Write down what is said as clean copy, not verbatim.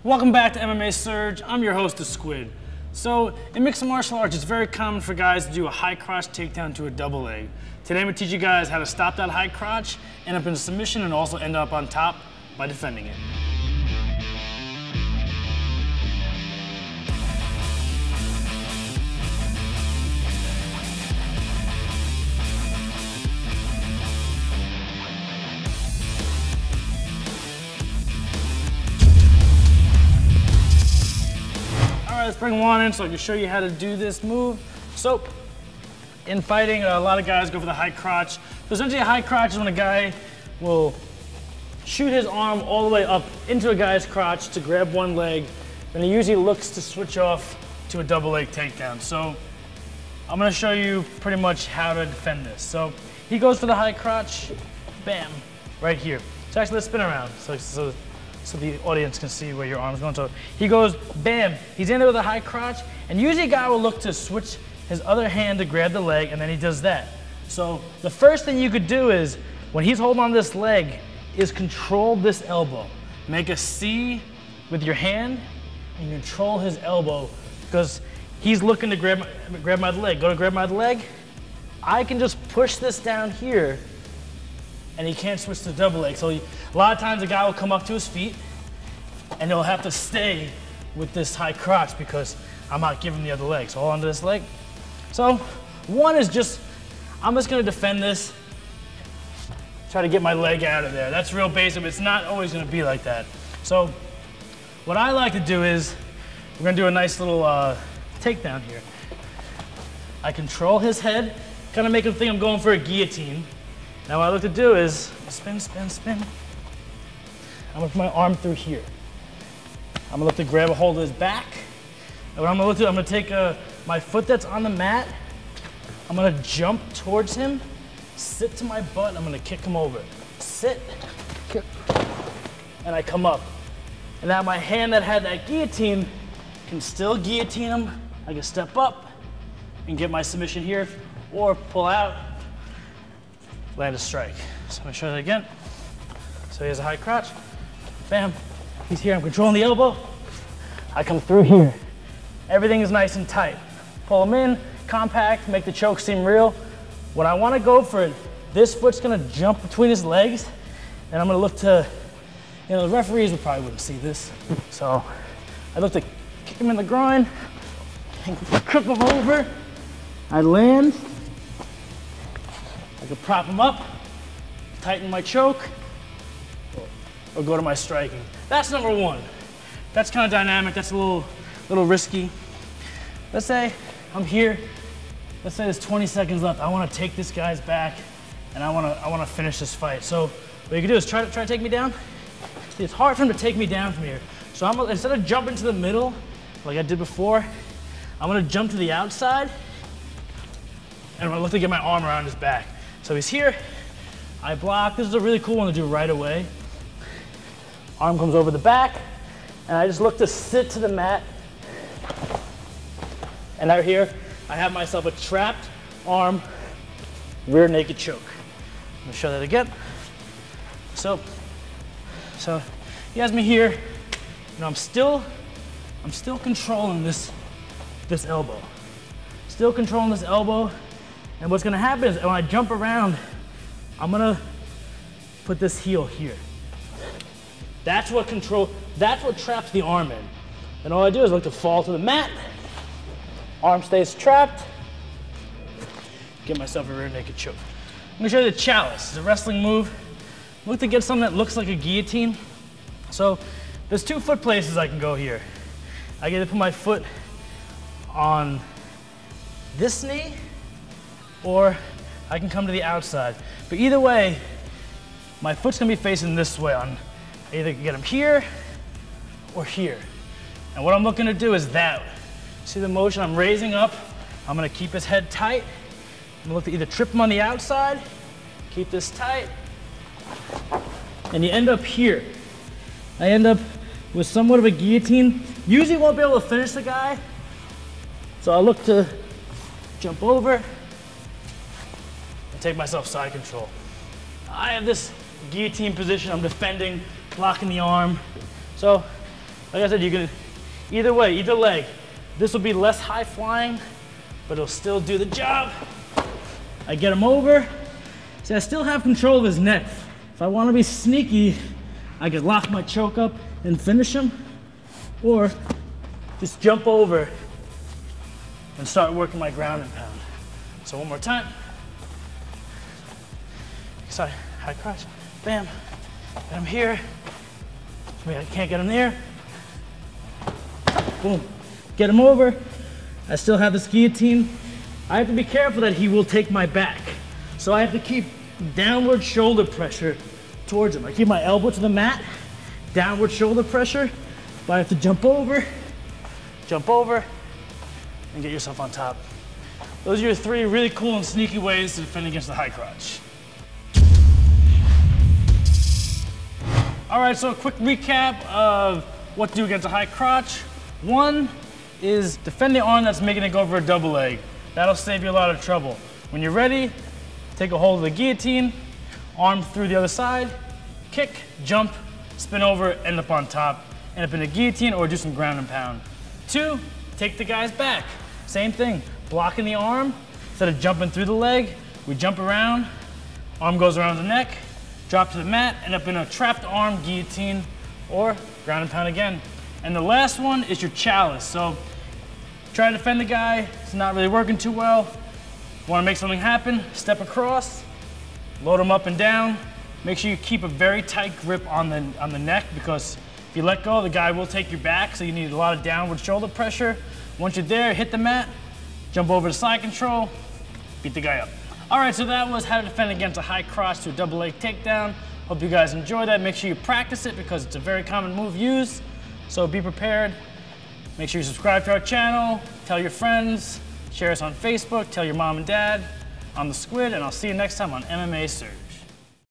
Welcome back to MMA Surge. I'm your host, The Squid. So, in mixed martial arts, it's very common for guys to do a high crotch takedown to a double leg. Today I'm going to teach you guys how to stop that high crotch, end up in a submission, and also end up on top by defending it. Let's bring one in so I can show you how to do this move. So, in fighting, a lot of guys go for the high crotch. So essentially a high crotch is when a guy will shoot his arm all the way up into a guy's crotch to grab one leg, and he usually looks to switch off to a double leg takedown. So I'm gonna show you pretty much how to defend this. So he goes for the high crotch, bam, right here. So actually let's spin around so the audience can see where your arm's going. So he goes, bam, he's in there with a high crotch, and usually a guy will look to switch his other hand to grab the leg, and then he does that. So the first thing you could do is, when he's holding on this leg, is control this elbow. Make a C with your hand, and control his elbow, because he's looking to grab my leg. Go to grab my leg, I can just push this down here, and he can't switch to double leg. So a lot of times a guy will come up to his feet and he'll have to stay with this high crotch because I'm not giving the other leg. So hold on to this leg. So one is I'm just gonna defend this, try to get my leg out of there. That's real basic, but it's not always gonna be like that. So what I like to do is, we're gonna do a nice little takedown here. I control his head, kind of make him think I'm going for a guillotine. Now what I look to do is spin, spin, spin. I'm gonna put my arm through here. I'm gonna look to grab a hold of his back. And what I'm gonna look to, I'm gonna take my foot that's on the mat, I'm gonna jump towards him, sit to my butt, and I'm gonna kick him over. Sit, kick, and I come up. And now my hand that had that guillotine can still guillotine him. I can step up and get my submission here, or pull out, land a strike. So I'm gonna show that again. So he has a high crotch, bam, he's here, I'm controlling the elbow. I come through here. Everything is nice and tight. Pull him in, compact, make the choke seem real. When I wanna go for it, this foot's gonna jump between his legs, and I'm gonna look to, the referees probably wouldn't see this. So I look to kick him in the groin, and cook him over. I land, I can prop him up, tighten my choke, or go to my striking. That's number one. That's kind of dynamic, that's a little risky. Let's say I'm here, let's say there's 20 seconds left. I want to take this guy's back, and I want to finish this fight. So what you can do is try to take me down. See, it's hard for him to take me down from here. So instead of jumping to the middle, like I did before, I'm gonna jump to the outside, and I'm gonna look to get my arm around his back. So he's here, I block. This is a really cool one to do right away. Arm comes over the back, and I just look to sit to the mat. And out here, I have myself a trapped arm, rear naked choke. I'm gonna show that again. So he has me here. I'm still controlling this elbow. Still controlling this elbow. And what's gonna happen is when I jump around, I'm gonna put this heel here. That's what traps the arm in. And all I do is look to fall to the mat, arm stays trapped, get myself a rear naked choke. I'm gonna show you the chalice. It's a wrestling move. Look to get something that looks like a guillotine. So there's two foot places I can go here. I get to put my foot on this knee, or I can come to the outside. But either way, my foot's gonna be facing this way. I either get him here or here. And what I'm looking to do is that. See the motion? I'm raising up. I'm gonna keep his head tight. I'm gonna look to either trip him on the outside, keep this tight, and you end up here. I end up with somewhat of a guillotine. Usually won't be able to finish the guy, so I'll look to jump over and take myself side control. I have this guillotine position. I'm defending, blocking the arm. So Like I said, you can, either way, either leg. This will be less high flying, but it'll still do the job. I get him over. See, I still have control of his neck. If I want to be sneaky, I could lock my choke up and finish him, or just jump over and start working my ground and pound. So one more time. Sorry, high crotch, bam, get him here. Maybe I can't get him there. Boom, get him over. I still have this guillotine. I have to be careful that he will take my back. So I have to keep downward shoulder pressure towards him. I keep my elbow to the mat, downward shoulder pressure, but I have to jump over, and get yourself on top. Those are your 3 really cool and sneaky ways to defend against the high crotch. All right, so a quick recap of what to do against a high crotch. 1 is defend the arm that's making it go for a double leg. That'll save you a lot of trouble. When you're ready, take a hold of the guillotine, arm through the other side, kick, jump, spin over, end up on top, end up in a guillotine or do some ground and pound. 2, take the guy's back. Same thing, blocking the arm. Instead of jumping through the leg, we jump around, arm goes around the neck, drop to the mat, end up in a trapped arm guillotine or ground and pound again. And the last one is your chalice. So try to defend the guy, it's not really working too well. Want to make something happen, step across, load him up and down. Make sure you keep a very tight grip on the neck, because if you let go, the guy will take your back, so you need a lot of downward shoulder pressure. Once you're there, hit the mat, jump over to side control, beat the guy up. All right, so that was how to defend against a high crotch to a double leg takedown. Hope you guys enjoy that. Make sure you practice it because it's a very common move used, so be prepared. Make sure you subscribe to our channel, tell your friends, share us on Facebook, tell your mom and dad. I'm the Squid, and I'll see you next time on MMA Surge.